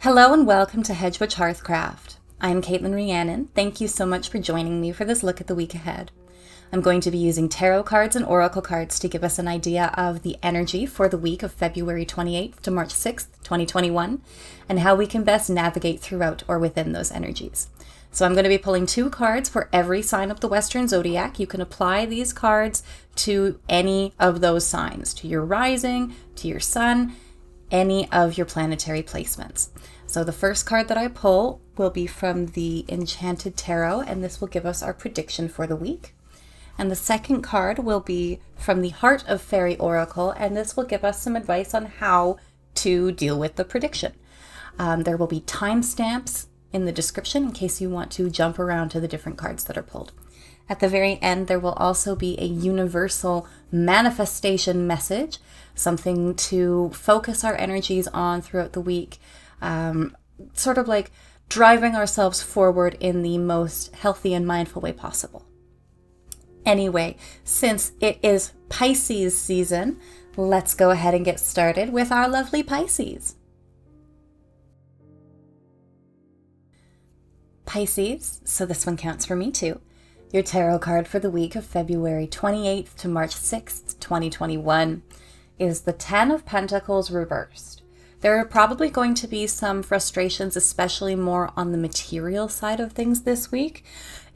Hello and welcome to Hedgewitch Hearthcraft. I'm Caitlin Rhiannon. Thank you so much for joining me for this look at the week ahead. I'm going to be using tarot cards and oracle cards to give us an idea of the energy for the week of February 28th to March 6th, 2021, and how we can best navigate throughout or within those energies. So I'm going to be pulling 2 cards for every sign of the Western Zodiac. You can apply these cards to any of those signs, to your rising, to your sun, any of your planetary placements. So the first card that I pull will be from the Enchanted Tarot, and this will give us our prediction for the week. And the second card will be from the Heart of Faerie Oracle, and this will give us some advice on how to deal with the prediction. There will be timestamps in the description in case you want to jump around to the different cards that are pulled. At the very end, there will also be a universal manifestation message, something to focus our energies on throughout the week, sort of like driving ourselves forward in the most healthy and mindful way possible. Anyway, since it is Pisces season, let's go ahead and get started with our lovely Pisces. Pisces, so this one counts for me too. Your tarot card for the week of February 28th to March 6th, 2021 is the 10 of Pentacles reversed. There are probably going to be some frustrations, especially more on the material side of things this week.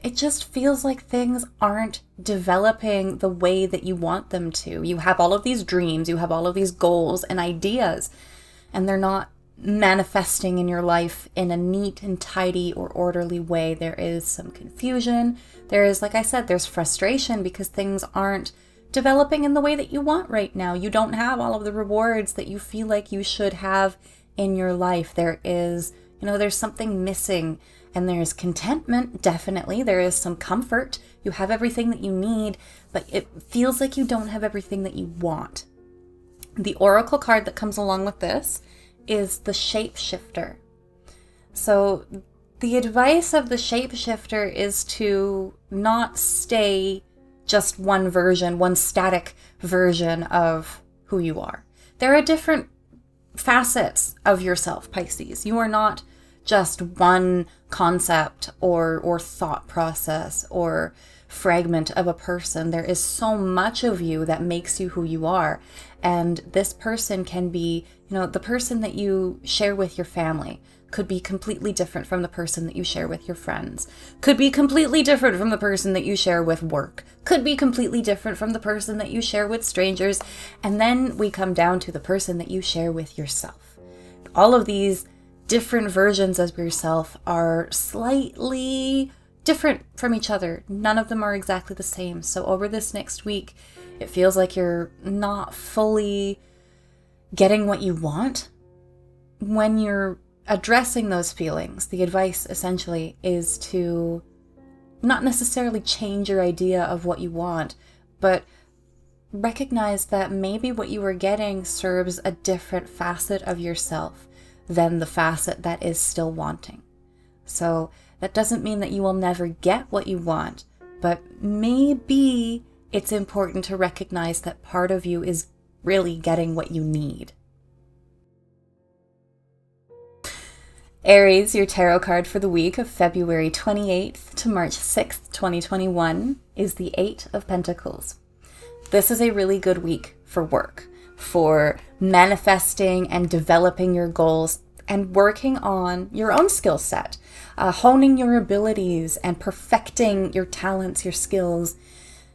It just feels like things aren't developing the way that you want them to. You have all of these dreams, you have all of these goals and ideas, and they're not manifesting in your life in a neat and tidy or orderly way. There is some confusion. There is, like I said, there's frustration because things aren't developing in the way that you want right now. You don't have all of the rewards that you feel like you should have in your life. There is, there's something missing, and there's contentment, definitely. There is some comfort. You have everything that you need, but it feels like you don't have everything that you want. The oracle card that comes along with this is the shapeshifter. So the advice of the shapeshifter is to not stay just one static version of who you are. There are different facets of yourself, Pisces. You are not just one concept or thought process or fragment of a person. There is so much of you that makes you who you are. And this person can be, the person that you share with your family could be completely different from the person that you share with your friends, could be completely different from the person that you share with work, could be completely different from the person that you share with strangers. And then we come down to the person that you share with yourself. All of these different versions of yourself are slightly different from each other. None of them are exactly the same. So over this next week, it feels like you're not fully getting what you want. When you're addressing those feelings, the advice essentially is to not necessarily change your idea of what you want, but recognize that maybe what you are getting serves a different facet of yourself than the facet that is still wanting. So that doesn't mean that you will never get what you want, but maybe it's important to recognize that part of you is really getting what you need. Aries, your tarot card for the week of February 28th to March 6th, 2021 is the 8 of Pentacles. This is a really good week for work, for manifesting and developing your goals and working on your own skill set, honing your abilities and perfecting your talents, your skills,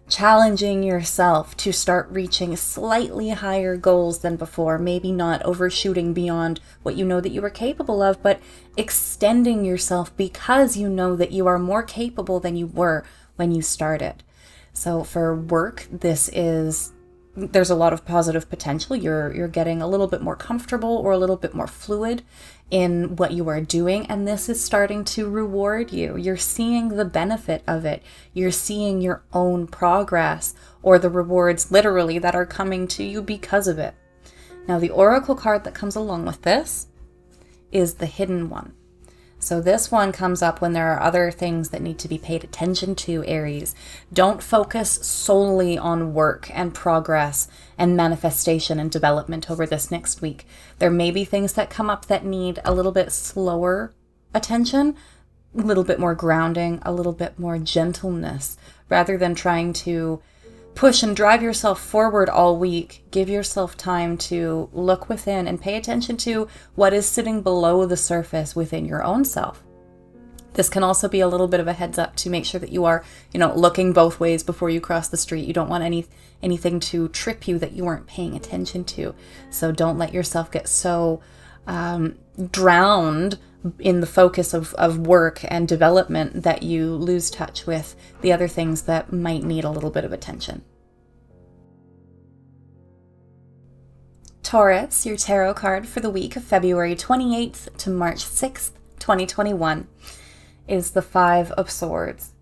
challenging yourself to start reaching slightly higher goals than before, maybe not overshooting beyond what you know that you are capable of, but extending yourself because you know that you are more capable than you were when you started. So for work, there's a lot of positive potential. You're getting a little bit more comfortable or a little bit more fluid in what you are doing, and this is starting to reward you. You're seeing the benefit of it. You're seeing your own progress or the rewards literally that are coming to you because of it. Now, the oracle card that comes along with this is the Hidden One. So this one comes up when there are other things that need to be paid attention to, Aries. Don't focus solely on work and progress and manifestation and development over this next week. There may be things that come up that need a little bit slower attention, a little bit more grounding, a little bit more gentleness, rather than trying to push and drive yourself forward all week. Give yourself time to look within and pay attention to what is sitting below the surface within your own self. This can also be a little bit of a heads up to make sure that you are, looking both ways before you cross the street. You don't want anything to trip you that you weren't paying attention to. So don't let yourself get so drowned in the focus of work and development that you lose touch with the other things that might need a little bit of attention. Taurus, your tarot card for the week of February 28th to March 6th, 2021, is the Five of Swords.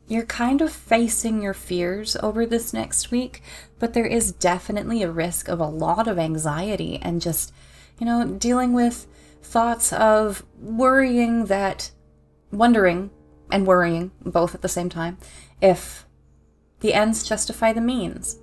You're kind of facing your fears over this next week, but there is definitely a risk of a lot of anxiety and just, dealing with thoughts of wondering and worrying both at the same time, if the ends justify the means,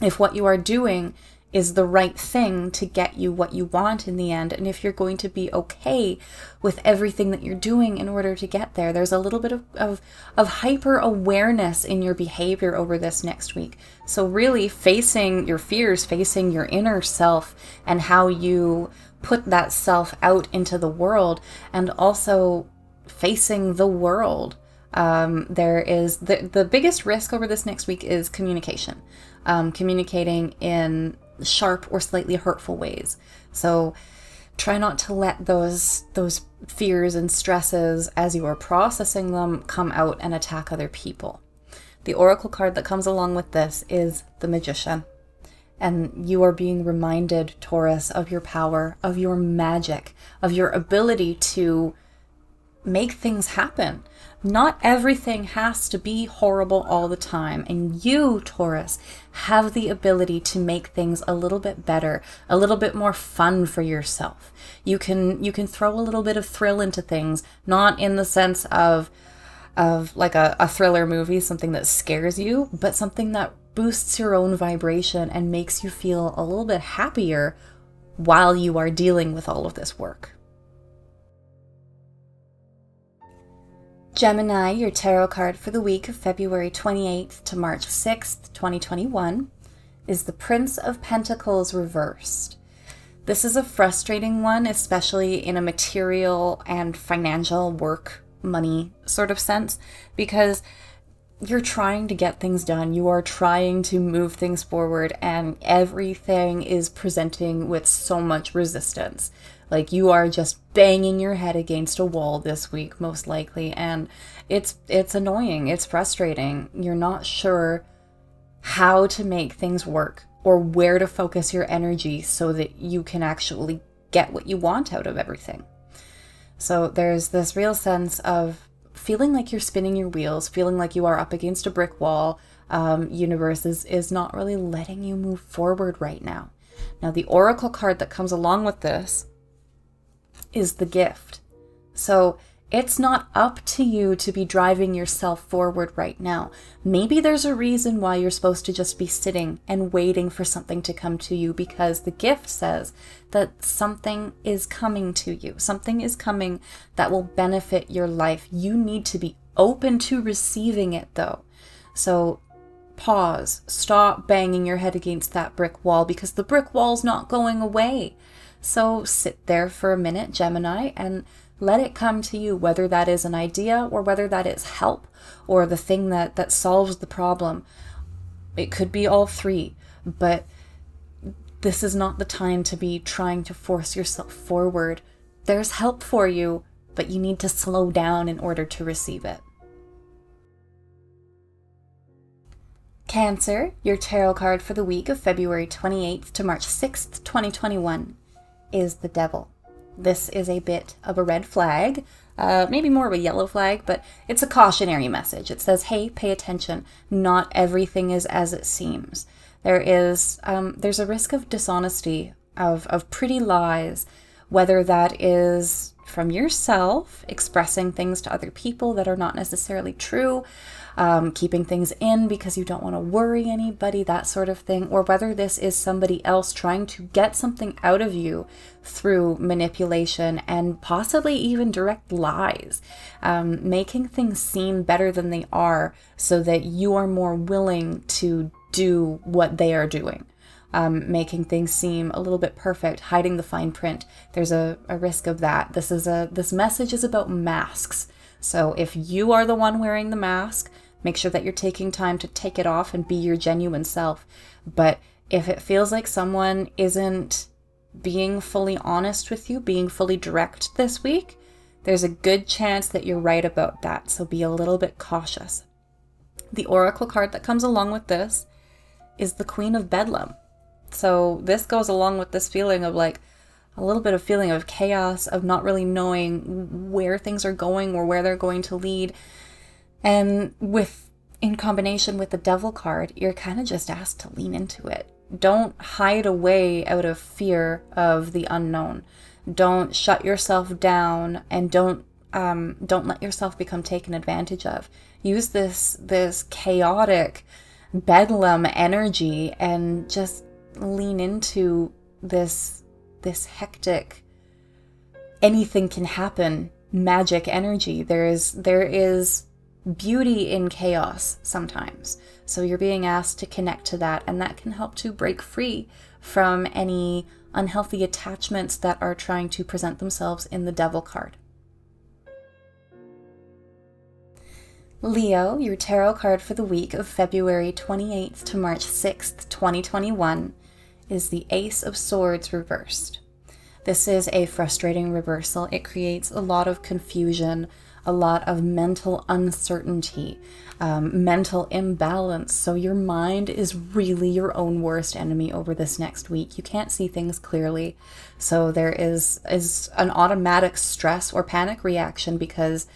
if what you are doing is the right thing to get you what you want in the end, and if you're going to be okay with everything that you're doing in order to get there. There's a little bit of hyper awareness in your behavior over this next week. So really facing your fears, facing your inner self and how you put that self out into the world, and also facing the world. There is the biggest risk over this next week is communication, communicating in sharp or slightly hurtful ways. So try not to let those fears and stresses, as you are processing them, come out and attack other people. The oracle card that comes along with this is the Magician. And you are being reminded, Taurus, of your power, of your magic, of your ability to make things happen. Not everything has to be horrible all the time. And you, Taurus, have the ability to make things a little bit better, a little bit more fun for yourself. You can throw a little bit of thrill into things, not in the sense of like a thriller movie, something that scares you, but something that boosts your own vibration and makes you feel a little bit happier while you are dealing with all of this work. Gemini, your tarot card for the week of February 28th to March 6th, 2021, is the Prince of Pentacles reversed. This is a frustrating one, especially in a material and financial work, money sort of sense, because you're trying to get things done. You are trying to move things forward, and everything is presenting with so much resistance. Like, you are just banging your head against a wall this week, most likely, and it's annoying. It's frustrating. You're not sure how to make things work or where to focus your energy so that you can actually get what you want out of everything. So there's this real sense of feeling like you're spinning your wheels, feeling like you are up against a brick wall. Universe is not really letting you move forward right now. Now, the oracle card that comes along with this is the Gift. So it's not up to you to be driving yourself forward right now. Maybe there's a reason why you're supposed to just be sitting and waiting for something to come to you, because the Gift says that something is coming to you. Something is coming that will benefit your life. You need to be open to receiving it, though. So pause, stop banging your head against that brick wall, because the brick wall's not going away. So sit there for a minute, Gemini, and let it come to you, whether that is an idea or whether that is help or the thing that solves the problem. It could be all three, but this is not the time to be trying to force yourself forward. There's help for you, but you need to slow down in order to receive it. Cancer, your tarot card for the week of February 28th to March 6th, 2021, is the Devil. This is a bit of a red flag, maybe more of a yellow flag, but it's a cautionary message. It says, hey, pay attention. Not everything is as it seems. There's a risk of dishonesty, of pretty lies, whether that is from yourself, expressing things to other people that are not necessarily true, keeping things in because you don't want to worry anybody, that sort of thing, or whether this is somebody else trying to get something out of you through manipulation and possibly even direct lies, making things seem better than they are so that you are more willing to do what they are doing. Making things seem a little bit perfect, hiding the fine print. There's a risk of that. This message is about masks. So if you are the one wearing the mask, make sure that you're taking time to take it off and be your genuine self. But if it feels like someone isn't being fully honest with you, being fully direct this week, there's a good chance that you're right about that. So be a little bit cautious. The oracle card that comes along with this is the Queen of Bedlam. So this goes along with this feeling of like a little bit of feeling of chaos, of not really knowing where things are going or where they're going to lead. And in combination with the Devil card, you're kind of just asked to lean into it. Don't hide away out of fear of the unknown. Don't shut yourself down, and don't let yourself become taken advantage of. Use this chaotic bedlam energy and just lean into this hectic, anything can happen magic energy. There is beauty in chaos sometimes. So you're being asked to connect to that, and that can help to break free from any unhealthy attachments that are trying to present themselves in the Devil card. Leo, your tarot card for the week of February 28th to March 6th, 2021, is the Ace of Swords reversed. This is a frustrating reversal. It creates a lot of confusion, a lot of mental uncertainty, mental imbalance. So your mind is really your own worst enemy over this next week. You can't see things clearly. So there is an automatic stress or panic reaction because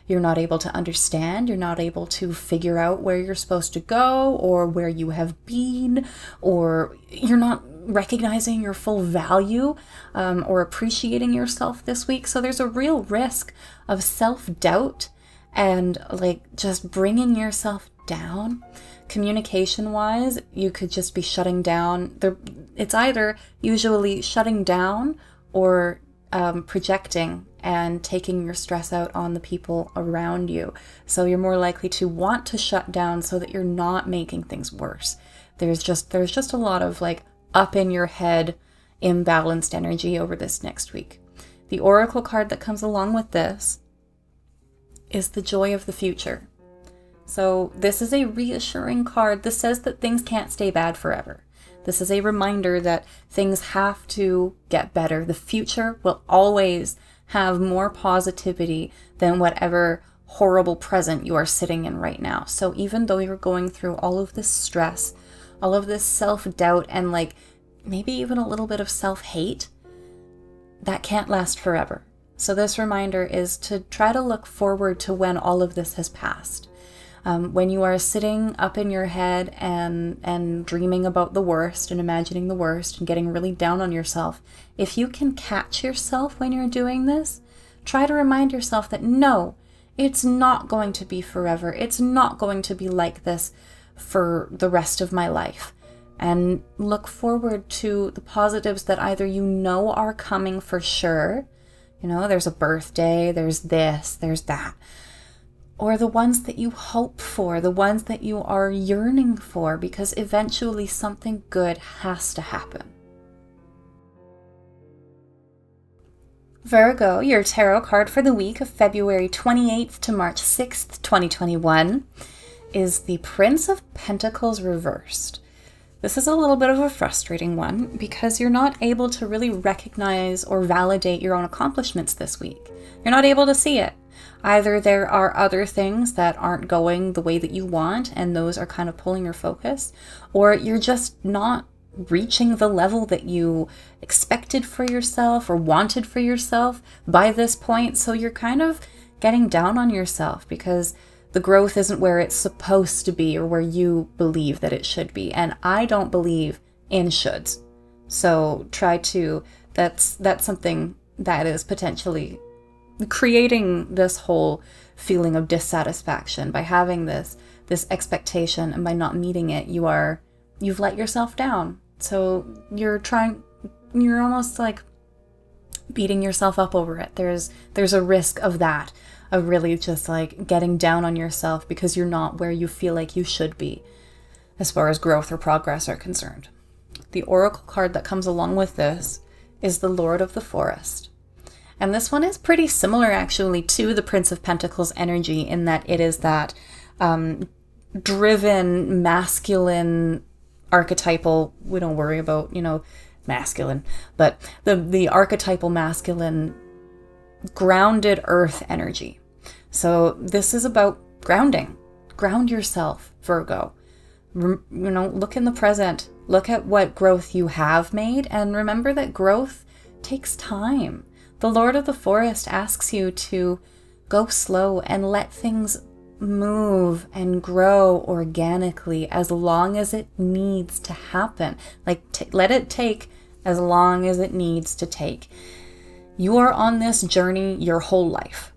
you're not able to understand, you're not able to figure out where you're supposed to go or where you have been, or you're not recognizing your full value or appreciating yourself this week. So there's a real risk of self-doubt and like just bringing yourself down. Communication-wise, you could just be shutting down. It's either usually shutting down or projecting and taking your stress out on the people around you. So you're more likely to want to shut down so that you're not making things worse. There's just a lot of like up in your head, imbalanced energy over this next week. The oracle card that comes along with this is the Joy of the Future. So this is a reassuring card. This says that things can't stay bad forever. This is a reminder that things have to get better. The future will always have more positivity than whatever horrible present you are sitting in right now. So even though you're going through all of this stress, all of this self-doubt, and like maybe even a little bit of self-hate, that can't last forever. So this reminder is to try to look forward to when all of this has passed. When you are sitting up in your head and dreaming about the worst and imagining the worst and getting really down on yourself, if you can catch yourself when you're doing this, try to remind yourself that no, it's not going to be forever. It's not going to be like this for the rest of my life. And look forward to the positives that either you know are coming for sure. You know, there's a birthday, there's this, there's that. Or the ones that you hope for, the ones that you are yearning for, because eventually something good has to happen. Virgo, your tarot card for the week of February 28th to March 6th, 2021, is the Prince of Pentacles reversed. This is a little bit of a frustrating one because you're not able to really recognize or validate your own accomplishments this week. You're not able to see it. Either there are other things that aren't going the way that you want and those are kind of pulling your focus, or you're just not reaching the level that you expected for yourself or wanted for yourself by this point. So you're kind of getting down on yourself because the growth isn't where it's supposed to be or where you believe that it should be. And I don't believe in shoulds. So that's something that is potentially creating this whole feeling of dissatisfaction by having this expectation, and by not meeting it, you've let yourself down. So you're almost like beating yourself up over it. There's a risk of that, of really just like getting down on yourself because you're not where you feel like you should be as far as growth or progress are concerned. The oracle card that comes along with this is the Lord of the Forest. And this one is pretty similar actually to the Prince of Pentacles energy, in that it is that driven, masculine, archetypal, we don't worry about, masculine, but the archetypal masculine, grounded earth energy. So this is about grounding. Ground yourself, Virgo. Look in the present. Look at what growth you have made, and remember that growth takes time. The Lord of the Forest asks you to go slow and let things move and grow organically as long as it needs to happen. Let it take as long as it needs to take. You are on this journey your whole life.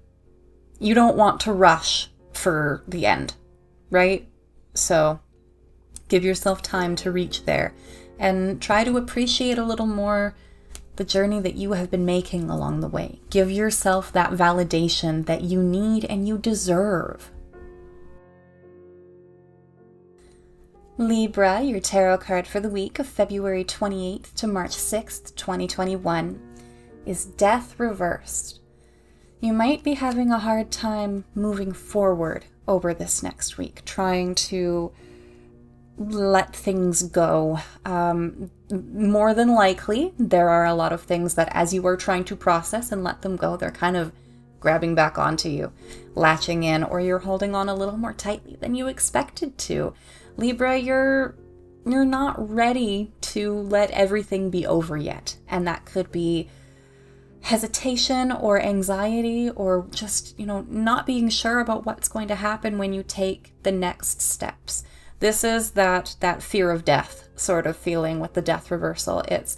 You don't want to rush for the end, right? So give yourself time to reach there and try to appreciate a little more the journey that you have been making along the way. Give yourself that validation that you need and you deserve. Libra, your tarot card for the week of February 28th to March 6th, 2021, is Death reversed. You might be having a hard time moving forward over this next week, trying to let things go. More than likely, there are a lot of things that as you are trying to process and let them go, they're kind of grabbing back onto you, latching in, or you're holding on a little more tightly than you expected to. Libra, you're not ready to let everything be over yet. And that could be hesitation or anxiety, or just, not being sure about what's going to happen when you take the next steps. This is that fear of death sort of feeling with the death reversal. It's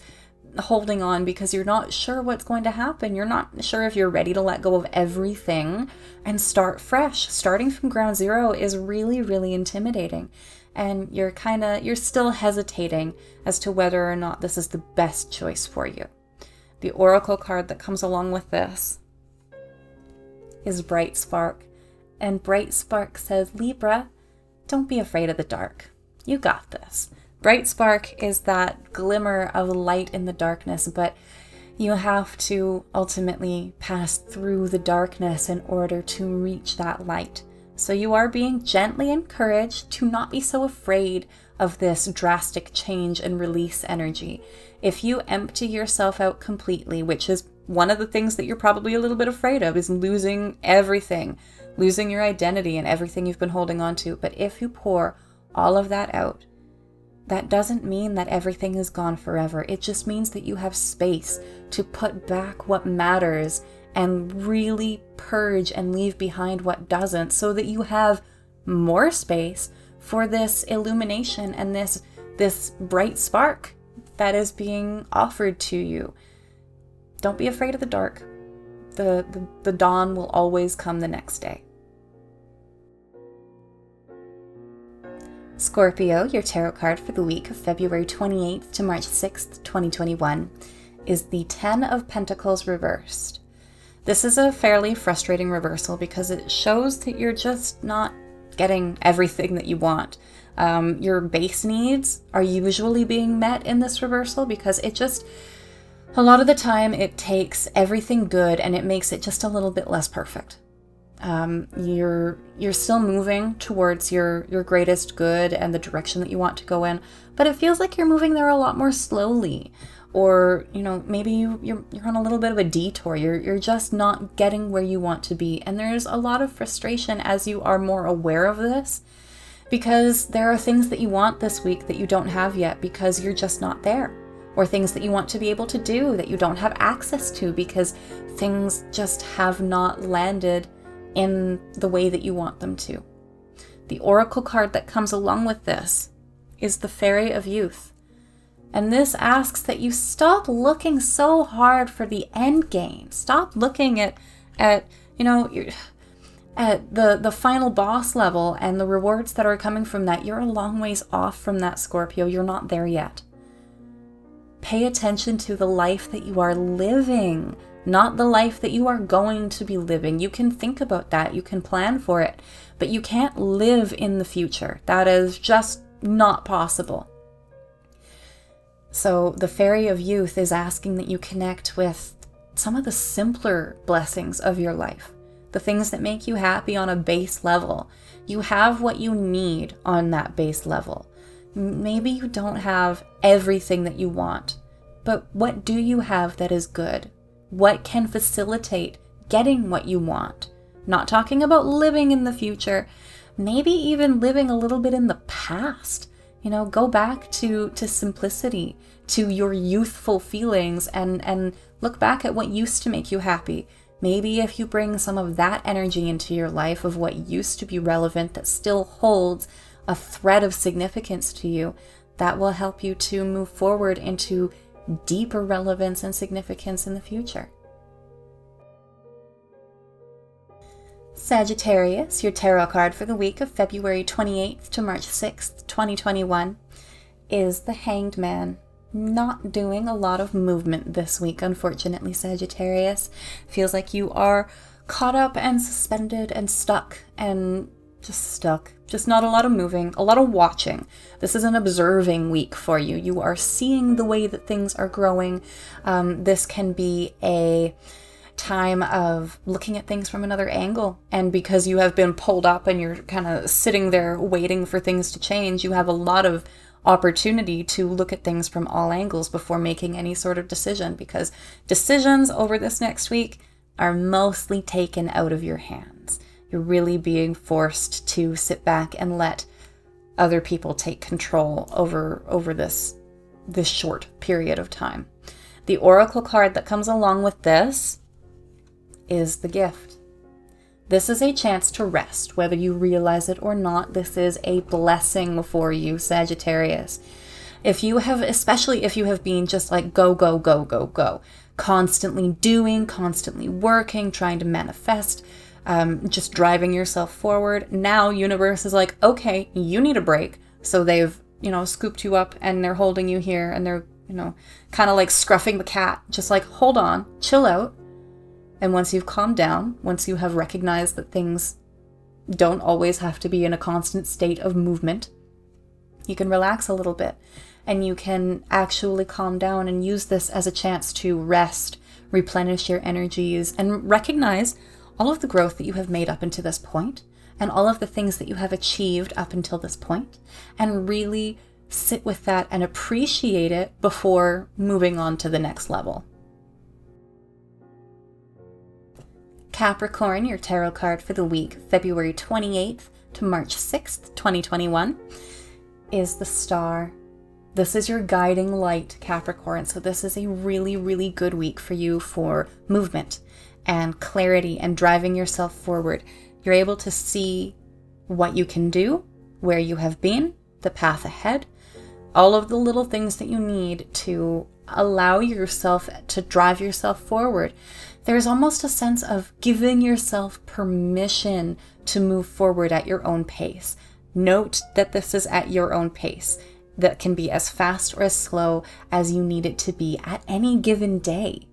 holding on because you're not sure what's going to happen. You're not sure if you're ready to let go of everything and start fresh. Starting from ground zero is really, really intimidating. And you're still hesitating as to whether or not this is the best choice for you. The oracle card that comes along with this is Bright Spark. And Bright Spark says, Libra, don't be afraid of the dark. You got this. Bright Spark is that glimmer of light in the darkness, but you have to ultimately pass through the darkness in order to reach that light. So you are being gently encouraged to not be so afraid of this drastic change and release energy. If you empty yourself out completely, which is one of the things that you're probably a little bit afraid of, is losing everything, losing your identity and everything you've been holding on to. But if you pour all of that out, that doesn't mean that everything is gone forever. It just means that you have space to put back what matters and really purge and leave behind what doesn't, so that you have more space for this illumination and this bright spark that is being offered to you. Don't be afraid of the dark. The dawn will always come the next day. Scorpio, your tarot card for the week of February 28th to March 6th, 2021, is the Ten of Pentacles reversed. This is a fairly frustrating reversal because it shows that you're just not getting everything that you want. Your base needs are usually being met in this reversal, because a lot of the time it takes everything good and it makes it just a little bit less perfect. You're still moving towards your greatest good and the direction that you want to go in, but it feels like you're moving there a lot more slowly. Or, maybe you're on a little bit of a detour. You're just not getting where you want to be. And there's a lot of frustration as you are more aware of this, because there are things that you want this week that you don't have yet because you're just not there. Or things that you want to be able to do that you don't have access to because things just have not landed in the way that you want them to. The oracle card that comes along with this is the Faerie of Youth. And this asks that you stop looking so hard for the end game. Stop looking at at, at the final boss level and the rewards that are coming from that, you're a long ways off from that, Scorpio. You're not there yet. Pay attention to the life that you are living, not the life that you are going to be living. You can think about that, you can plan for it, but you can't live in the future. That is just not possible. So the Fairy of Youth is asking that you connect with some of the simpler blessings of your life, the things that make you happy on a base level. You have what you need on that base level. Maybe you don't have everything that you want, but what do you have that is good? What can facilitate getting what you want? Not talking about living in the future, maybe even living a little bit in the past. Go back to simplicity, to your youthful feelings, and look back at what used to make you happy. Maybe if you bring some of that energy into your life of what used to be relevant that still holds a thread of significance to you, that will help you to move forward into deeper relevance and significance in the future. Sagittarius, your tarot card for the week of February 28th to March 6th, 2021, is the Hanged Man. Not doing a lot of movement this week, unfortunately, Sagittarius. Feels like you are caught up and suspended and stuck. Just not a lot of moving, a lot of watching. This is an observing week for you. You are seeing the way that things are growing. This can be a time of looking at things from another angle. And because you have been pulled up and you're kind of sitting there waiting for things to change, you have a lot of opportunity to look at things from all angles before making any sort of decision, because decisions over this next week are mostly taken out of your hands. You're really being forced to sit back and let other people take control over this short period of time. The oracle card that comes along with this is the Gift. This is a chance to rest, whether you realize it or not. This is a blessing for you, Sagittarius. Especially if you have been just like go, go, go, go, go, constantly doing, constantly working, trying to manifest, just driving yourself forward. Now universe is like, okay, you need a break. So they've, scooped you up and they're holding you here and they're, kind of like scruffing the cat, just like, hold on, chill out. And once you've calmed down, once you have recognized that things don't always have to be in a constant state of movement, you can relax a little bit and you can actually calm down and use this as a chance to rest, replenish your energies, and recognize all of the growth that you have made up until this point and all of the things that you have achieved up until this point, and really sit with that and appreciate it before moving on to the next level. Capricorn, your tarot card for the week, February 28th to March 6th, 2021, is the Star. This is your guiding light, Capricorn. So this is a really, really good week for you for movement and clarity and driving yourself forward. You're able to see what you can do, where you have been, the path ahead, all of the little things that you need to allow yourself to drive yourself forward. There's almost a sense of giving yourself permission to move forward at your own pace. Note that this is at your own pace. That can be as fast or as slow as you need it to be at any given day.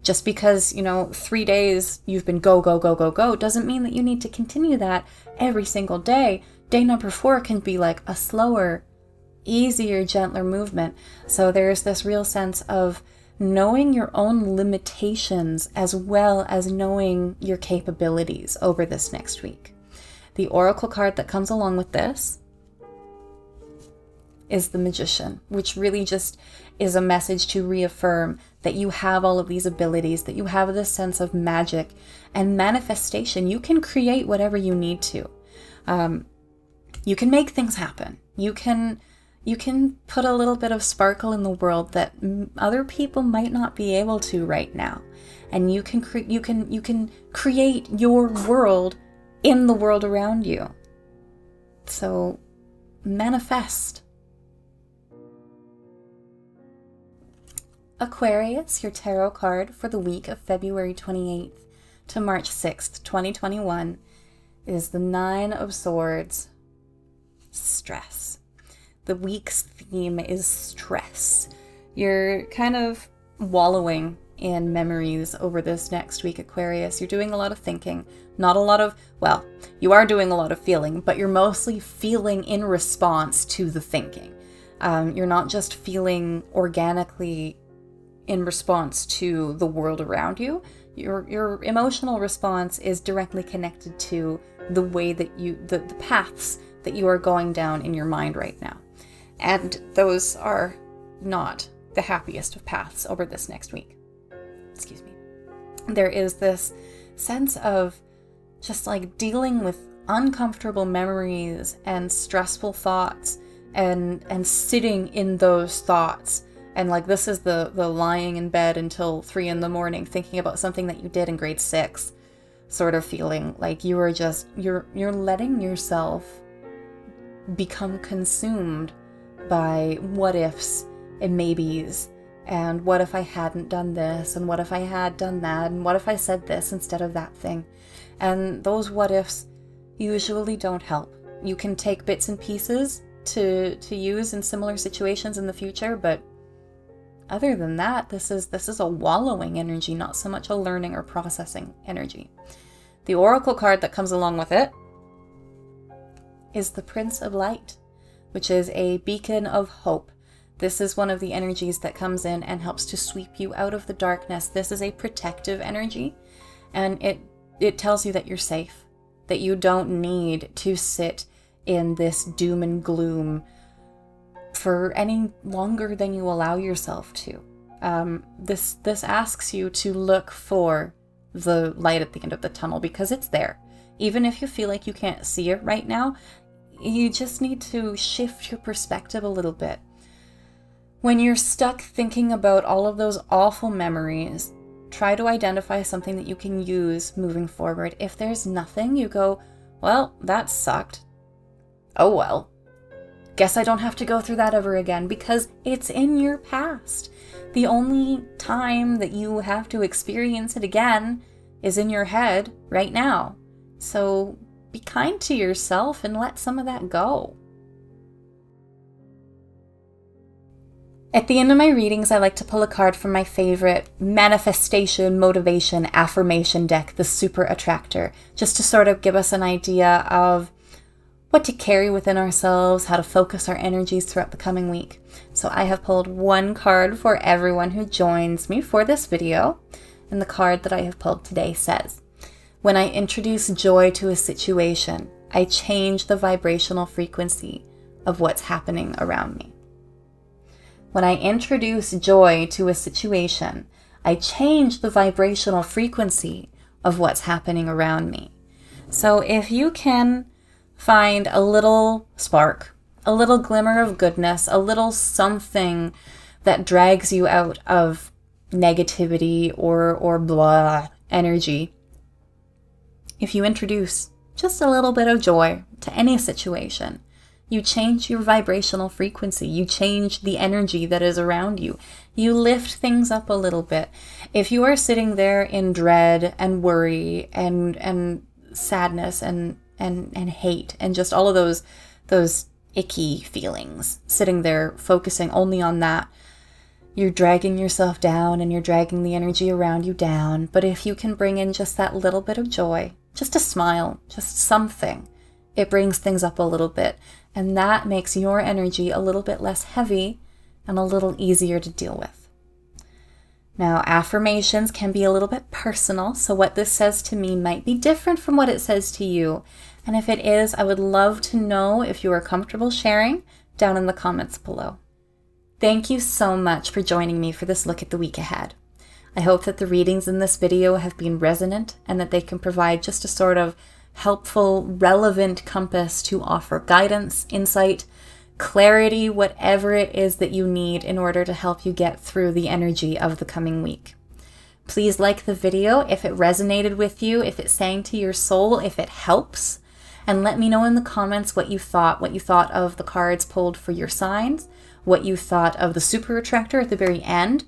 Just because, 3 days you've been go, go, go, go, go, doesn't mean that you need to continue that every single day. Day number 4 can be like a slower, easier, gentler movement. So there's this real sense of knowing your own limitations as well as knowing your capabilities over this next week. The oracle card that comes along with this is the Magician, which really just is a message to reaffirm that you have all of these abilities, that you have this sense of magic and manifestation. You can create whatever you need to. You can make things happen. You can put a little bit of sparkle in the world that other people might not be able to right now. And you can create your world in the world around you. So manifest. Aquarius, your tarot card for the week of February 28th to March 6th, 2021, is the Nine of Swords, stress. The week's theme is stress. You're kind of wallowing in memories over this next week, Aquarius. You're doing a lot of thinking, not a lot of, well, you are doing a lot of feeling, but you're mostly feeling in response to the thinking. You're not just feeling organically in response to the world around you. Your emotional response is directly connected to the way that the paths that you are going down in your mind right now. And those are not the happiest of paths over this next week. Excuse me. There is this sense of just like dealing with uncomfortable memories and stressful thoughts and sitting in those thoughts. And like this is the lying in bed until 3 a.m. thinking about something that you did in grade 6 sort of feeling. Like you are just, you're letting yourself become consumed by what ifs and maybes, and what if I hadn't done this, and what if I had done that, and what if I said this instead of that thing. And those what ifs usually don't help. You can take bits and pieces to use in similar situations in the future, but other than that, this is a wallowing energy, not so much a learning or processing energy. The oracle card that comes along with it is the Prince of Light, which is a beacon of hope. This is one of the energies that comes in and helps to sweep you out of the darkness. This is a protective energy, and it tells you that you're safe, that you don't need to sit in this doom and gloom for any longer than you allow yourself to. This asks you to look for the light at the end of the tunnel, because it's there. Even if you feel like you can't see it right now, you just need to shift your perspective a little bit. When you're stuck thinking about all of those awful memories, try to identify something that you can use moving forward. If there's nothing, you go, well, that sucked. Oh well. Guess I don't have to go through that ever again, because it's in your past. The only time that you have to experience it again is in your head right now. So be kind to yourself and let some of that go. At the end of my readings, I like to pull a card from my favorite manifestation, motivation, affirmation deck, the Super Attractor, just to sort of give us an idea of what to carry within ourselves, how to focus our energies throughout the coming week. So I have pulled one card for everyone who joins me for this video, and the card that I have pulled today says, when I introduce joy to a situation, I change the vibrational frequency of what's happening around me. When I introduce joy to a situation, I change the vibrational frequency of what's happening around me. So if you can find a little spark, a little glimmer of goodness, a little something that drags you out of negativity or blah energy, if you introduce just a little bit of joy to any situation, you change your vibrational frequency. You change the energy that is around you. You lift things up a little bit. If you are sitting there in dread and worry and sadness and hate and just all of those icky feelings, sitting there focusing only on that, you're dragging yourself down and you're dragging the energy around you down. But if you can bring in just that little bit of joy, just a smile, just something, it brings things up a little bit. And that makes your energy a little bit less heavy and a little easier to deal with. Now, affirmations can be a little bit personal, so what this says to me might be different from what it says to you. And if it is, I would love to know if you are comfortable sharing down in the comments below. Thank you so much for joining me for this look at the week ahead. I hope that the readings in this video have been resonant and that they can provide just a sort of helpful, relevant compass to offer guidance, insight, clarity, whatever it is that you need in order to help you get through the energy of the coming week. Please like the video if it resonated with you, if it sang to your soul, if it helps, and let me know in the comments what you thought of the cards pulled for your signs, what you thought of the Super Attractor at the very end,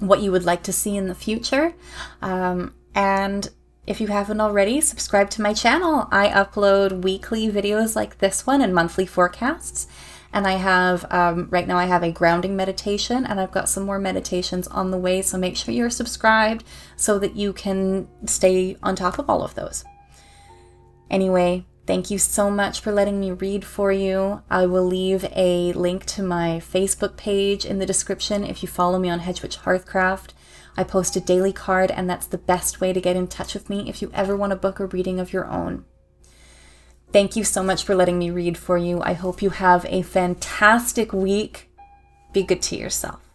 what you would like to see in the future, and If you haven't already, subscribe to my channel. I upload weekly videos like this one and monthly forecasts. And I have, right now I have a grounding meditation, and I've got some more meditations on the way. So make sure you're subscribed so that you can stay on top of all of those. Anyway, thank you so much for letting me read for you. I will leave a link to my Facebook page in the description if you follow me on Hedgewitch Hearthcraft. I post a daily card, and that's the best way to get in touch with me if you ever want to book a reading of your own. Thank you so much for letting me read for you. I hope you have a fantastic week. Be good to yourself.